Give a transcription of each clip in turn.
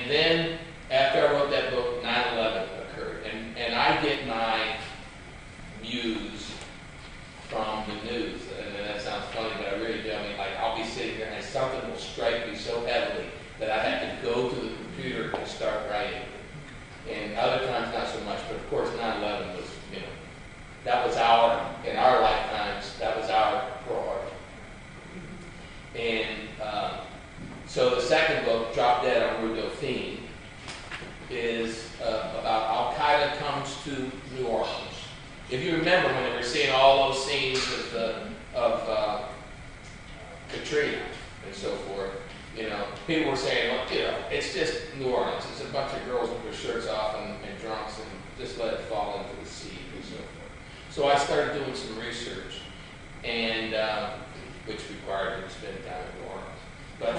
And then, after I wrote that book, 9/11 occurred. And I get my muse from the news. And that sounds funny, but I really do. I mean, like, I'll be sitting there and something will strike me so heavily that I have to go to the computer and start writing. And other times, not so much. But of course, 9/11 was, that was in our lifetimes, that was our priority. And so the second book, Drop Dead on Rue Dauphine, is about Al-Qaeda comes to New Orleans. If you remember when they were seeing all those scenes of Katrina and so forth, people were saying, look, it's just New Orleans. It's a bunch of girls with their shirts off and drunks, and just let it fall into the sea and so forth. So I started doing some research, and which required me to spend time in New Orleans. But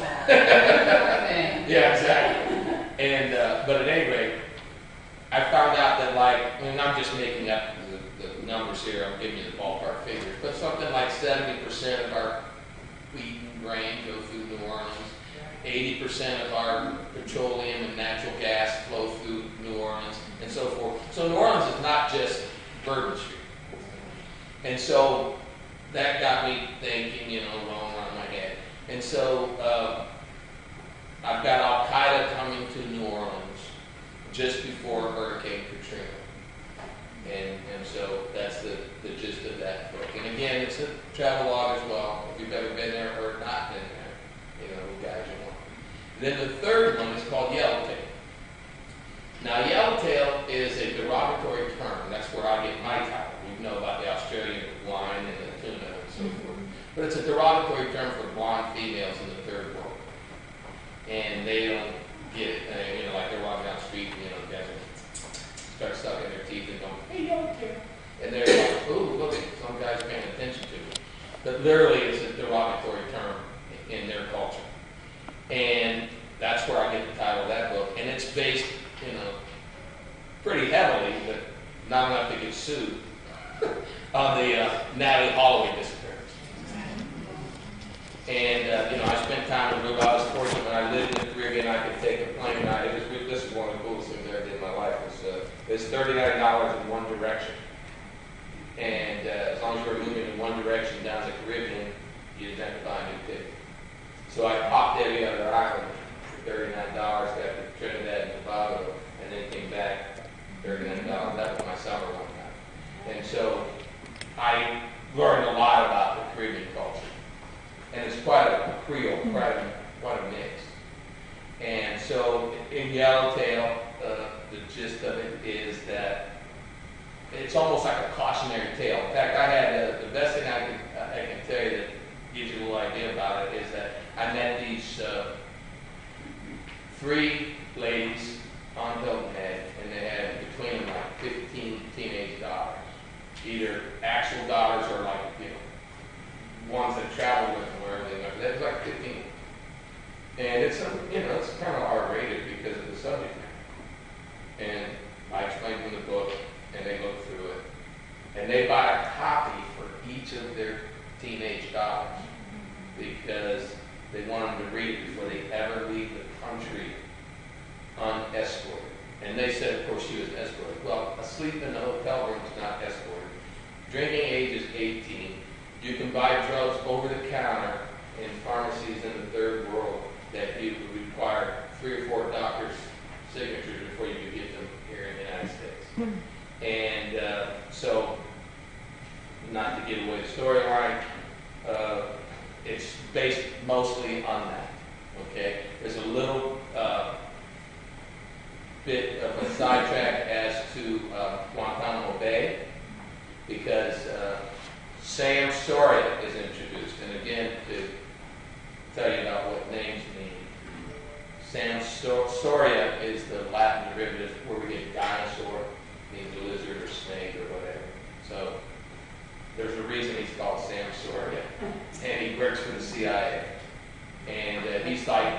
yeah, exactly. And but at any rate, I found out that I'm just making up the numbers here. I'm giving you the ballpark figures, but something like 70% of our wheat and grain go through New Orleans. 80% of our petroleum and natural gas flow through New Orleans, and so forth. So New Orleans is not just Bourbon Street. And so that got me thinking, going around my head. And so I've got Al-Qaeda coming to New Orleans just before Hurricane Katrina. And so that's the gist of that book. And again, it's a travel log as well. If you've ever been there or not been there, we guide you on. Then the third one is called Yellowtail. Now, Yellowtail is a derogatory term. That's where I get my title. We know about the Australian wine and the tuna and so forth. But it's a derogatory term for blonde females in the third world. And they don't get it. Like they're walking down the street and, guys start sucking their teeth and going, hey, Yellowtail. And they're like, ooh, look, some guy's paying attention to me. But literally, it's a derogatory term in their culture. And that's where I get the title of that book. And it's based, pretty heavily, but not enough to get sued, on the Natalie Holloway disappearance. And, I spent time in Aruba. I was fortunate when I lived in the Caribbean, I could take a plane ride. This is one of the coolest things I ever did in my life. It's $39 in one direction. And as long as you were moving in one direction down the Caribbean, you didn't have to buy a new ticket. So I popped every other island for $39, got to Trinidad and Tobago, and then came back $39. That was my summer one time. And so I learned a lot about the Caribbean culture. And it's quite a Creole, quite a mix. And so in Yellowtail, the gist of it is that it's almost like a cautionary tale. In fact, I had the best thing I can tell you that gives you a little idea about it is that I met these three ladies on Hilton Head, and they had between them like 15 teenage daughters, either actual daughters or ones that traveled with them wherever they went. That was like 15. And it's it's kind of R-rated because of the subject matter. And I explained from the book, and they looked through it, and they bought a copy for each of their teenage daughters because they want them to read it before they ever leave the country unescorted. And they said, of course, she was escorted. Well, asleep in the hotel room is not escorted. Drinking age is 18. You can buy drugs over the counter in pharmacies in the third world that you would require 3 or 4 doctors' signatures before you could get them here in the United States. And so, not to give away the storyline, it's based mostly on that. Okay, there's a little bit of a sidetrack as to Guantanamo Bay because Sam Soria is introduced, and again to tell you about what names mean. Sam Soria is the Latin derivative where we get dinosaur, means a lizard or snake or whatever. So there's a reason he's called Sam Soria, and he works for the CIA. And he's like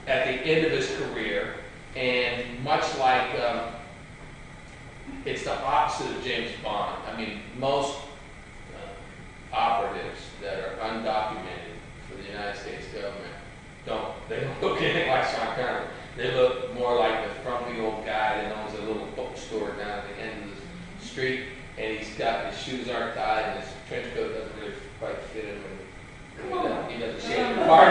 at the end of his career, and much like it's the opposite of James Bond. I mean, most operatives that are undocumented for the United States government don't look anything like Sean Connery. They look more like the frumpy old guy that owns a little bookstore down at the end of the street, and he's got his shoes aren't tied, and his trench coat doesn't really quite fit him. And he doesn't shave the part